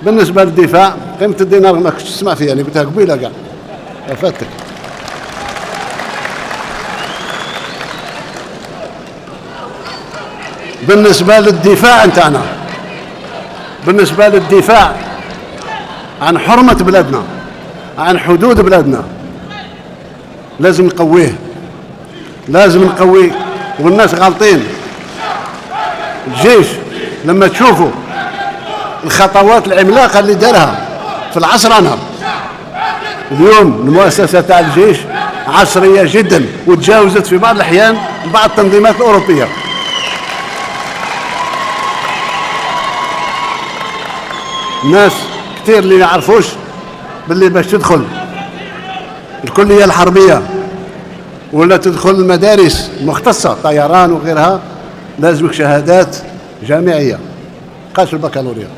بالنسبة للدفاع قيمة الدينار ما كنتش تسمع فيها، أنا قلتها قبيلة كاع فاتك. بالنسبة للدفاع نتاعنا، بالنسبة للدفاع عن حرمة بلادنا، عن حدود بلادنا، لازم نقويه، لازم نقويه. والناس غالطين. الجيش لما تشوفوا الخطوات العملاقة اللي دارها في العصر أنا اليوم، المؤسسة تاع الجيش عصرية جدا وتجاوزت في بعض الأحيان بعض التنظيمات الأوروبية. ناس كثير اللي يعرفوش باللي باش تدخل الكلية الحربية ولا تدخل المدارس المختصة طيران وغيرها لازمك شهادات جامعية قاش البكالوريا.